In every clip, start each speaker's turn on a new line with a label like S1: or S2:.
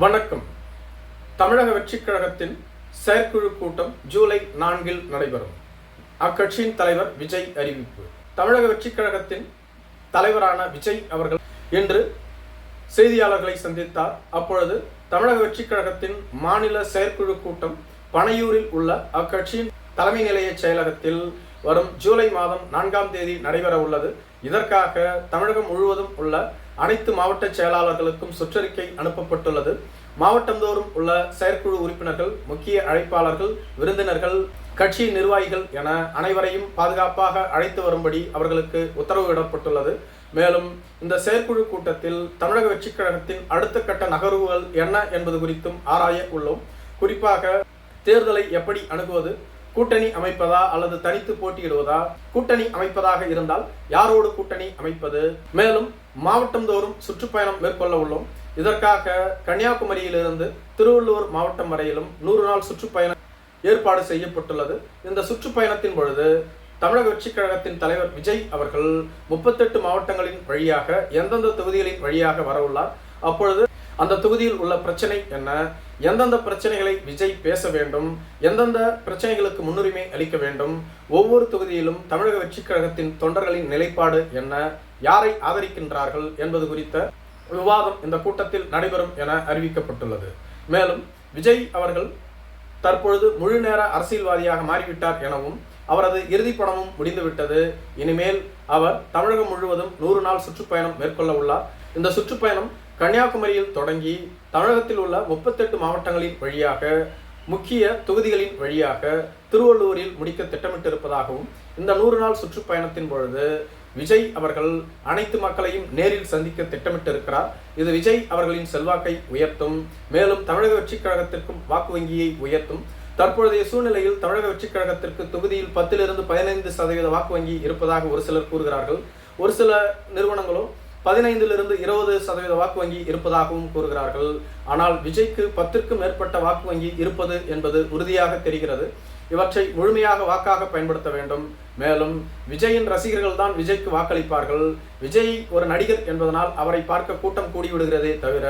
S1: வணக்கம். தமிழக வெற்றிக் கழகத்தின் செயற்குழு கூட்டம் ஜூலை 4 நடைபெறும். அக்கட்சியின் தலைவர் விஜய் அறிவிப்பு. தமிழக வெற்றிக் கழகத்தின் தலைவரான விஜய் அவர்கள் இன்று செய்தியாளர்களை சந்தித்தார். அப்பொழுது தமிழக வெற்றிக் கழகத்தின் மாநில செயற்குழு கூட்டம் பனையூரில் உள்ள அக்கட்சியின் தலைமை நிலைய செயலகத்தில் வரும் ஜூலை மாதம் 4ஆம் தேதி நடைபெற உள்ளது. இதற்காக தமிழகம் முழுவதும் உள்ள அனைத்து மாவட்ட செயலாளர்களுக்கும் சுற்றறிக்கை அனுப்பப்பட்டுள்ளது. மாவட்டந்தோறும் உள்ள செயற்குழு உறுப்பினர்கள், முக்கிய அழைப்பாளர்கள், விருந்தினர்கள், கட்சி நிர்வாகிகள் என அனைவரையும் பாதுகாப்பாக அழைத்து வரும்படி அவர்களுக்கு உத்தரவிடப்பட்டுள்ளது. மேலும் இந்த செயற்குழு கூட்டத்தில் தமிழக வெற்றிக் கழகத்தின் அடுத்த கட்ட நகர்வுகள் என்ன என்பது குறித்தும் ஆராய உள்ளோம். குறிப்பாக தேர்தலை எப்படி அணுகுவது, கூட்டணி அமைப்பதா அல்லது தனித்து போட்டியிடுவதா, கூட்டணி அமைப்பதாக இருந்தால் யாரோடு கூட்டணி அமைப்பது, மேலும் மாவட்டந்தோறும் சுற்றுப்பயணம் மேற்கொள்ள உள்ளோம். இதற்காக கன்னியாகுமரியிலிருந்து திருவள்ளூர் மாவட்டம் வரையிலும் 100 நாள் சுற்றுப்பயணம் ஏற்பாடு செய்யப்பட்டுள்ளது. இந்த சுற்றுப்பயணத்தின் பொழுது தமிழக வெற்றிக் கழகத்தின் தலைவர் விஜய் அவர்கள் 38 மாவட்டங்களின் வழியாக எந்தெந்த தொகுதிகளின் வழியாக வரவுள்ளார். அப்பொழுது அந்த தொகுதியில் உள்ள பிரச்சனை என்ன, எந்தெந்த பிரச்சனைகளை விஜய் பேச வேண்டும், எந்தெந்த பிரச்சனைகளுக்கு முன்னுரிமை அளிக்க வேண்டும், ஒவ்வொரு தொகுதியிலும் தமிழக வெற்றிக் கழகத்தின் தொண்டர்களின் நிலைப்பாடு என்ன, யாரை ஆதரிக்கின்றார்கள் என்பது குறித்த விவாதம் இந்த கூட்டத்தில் நடைபெறும் என அறிவிக்கப்பட்டுள்ளது. மேலும் விஜய் அவர்கள் தற்பொழுது முழு நேர அரசியல்வாதியாக மாறிவிட்டார் எனவும் அவரது இறுதி படமும் முடிந்துவிட்டது. இனிமேல் அவர் தமிழகம் முழுவதும் 100 நாள் சுற்றுப்பயணம் மேற்கொள்ள உள்ளார். இந்த சுற்றுப்பயணம் கன்னியாகுமரியில் தொடங்கி தமிழகத்தில் உள்ள 38 மாவட்டங்களின் வழியாக முக்கிய தொகுதிகளின் வழியாக திருவள்ளூரில் முடிக்க திட்டமிட்டிருப்பதாகவும், இந்த 100 நாள் சுற்றுப்பயணத்தின் பொழுது விஜய் அவர்கள் அனைத்து மக்களையும் நேரில் சந்திக்க திட்டமிட்டிருக்கிறார். இது விஜய் அவர்களின் செல்வாக்கை உயர்த்தும், மேலும் தமிழக வெற்றிக் கழகத்திற்கும் வாக்கு வங்கியை உயர்த்தும். தற்பொழுதைய சூழ்நிலையில் தமிழக வெற்றிக் கழகத்திற்கு தொகுதியில் 10 to 15% வாக்கு வங்கி இருப்பதாக ஒரு சிலர் கூறுகிறார்கள். ஒரு சில நிறுவனங்களோ 15 to 20% வாக்கு வங்கி இருப்பதாகவும் கூறுகிறார்கள். ஆனால் விஜய்க்கு 10க்கும் மேற்பட்ட வாக்கு வங்கி இருப்பது என்பது உறுதியாக தெரிகிறது. இவற்றை முழுமையாக வாக்காக பயன்படுத்த வேண்டும். மேலும் விஜயின் ரசிகர்கள் தான் விஜய்க்கு வாக்களிப்பார்கள். விஜய் ஒரு நடிகர் என்பதனால் அவரை பார்க்க கூட்டம் கூடிவிடுகிறதே தவிர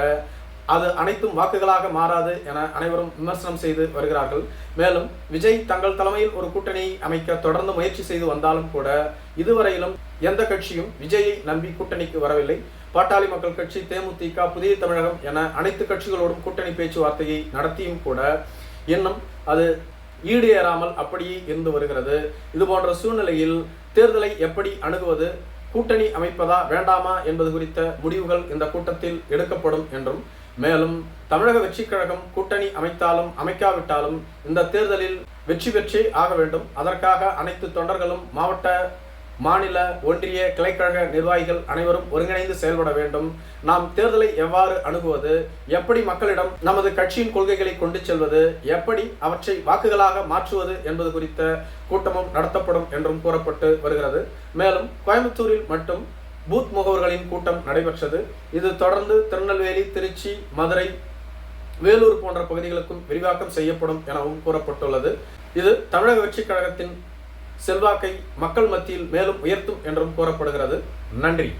S1: அது அனைத்தும் வாக்குகளாக மாறாது என அனைவரும் விமர்சனம் செய்து வருகிறார்கள். மேலும் விஜய் தங்கள் தலைமையில் ஒரு கூட்டணி அமைக்க தொடர்ந்து முயற்சி செய்து வந்தாலும் கூட இதுவரையிலும் எந்த கட்சியும் விஜயை நம்பி கூட்டணிக்கு வரவில்லை. பாட்டாளி மக்கள் கட்சி, தேமுதிக, புதிய தமிழகம் என அனைத்து கட்சிகளோடும் கூட்டணி பேச்சுவார்த்தையை நடத்தியும் கூட இன்னும் அது ஈடேறாமல் அப்படியே இருந்து வருகிறது. இது போன்ற சூழ்நிலையில் தேர்தலை எப்படி அணுகுவது, கூட்டணி அமைப்பதா வேண்டாமா என்பது குறித்த முடிவுகள் இந்த கூட்டத்தில் எடுக்கப்படும் என்றும், மேலும் தமிழக வெற்றிக் கழகம் கூட்டணி அமைத்தாலும் அமைக்காவிட்டாலும் இந்த தேர்தலில் வெற்றி பெற்றே ஆக வேண்டும். அதற்காக அனைத்து தொண்டர்களும், மாவட்ட, மாநில, ஒன்றிய, கிளைக்கழக நிர்வாகிகள் அனைவரும் ஒருங்கிணைந்து செயல்பட வேண்டும். நாம் தேர்தலை எவ்வாறு அணுகுவது, எப்படி மக்களிடம் நமது கட்சியின் கொள்கைகளை கொண்டு செல்வது, எப்படி அவற்றை வாக்குகளாக மாற்றுவது என்பது குறித்த கூட்டமும் நடத்தப்படும் என்றும் கூறப்பட்டு வருகிறது. மேலும் கோயம்புத்தூரில் மட்டும் பூத் முகவர்களின் கூட்டம் நடைபெற்றது. இது தொடர்ந்து திருநெல்வேலி, திருச்சி, மதுரை, வேலூர் போன்ற பகுதிகளுக்கும் விரிவாக்கம் செய்யப்படும் எனவும் கூறப்பட்டுள்ளது. இது தமிழக வெற்றிக் கழகத்தின் செல்வாக்கை மக்கள் மத்தியில் மேலும் உயர்த்தும் என்றும் கூறப்படுகிறது. நன்றி.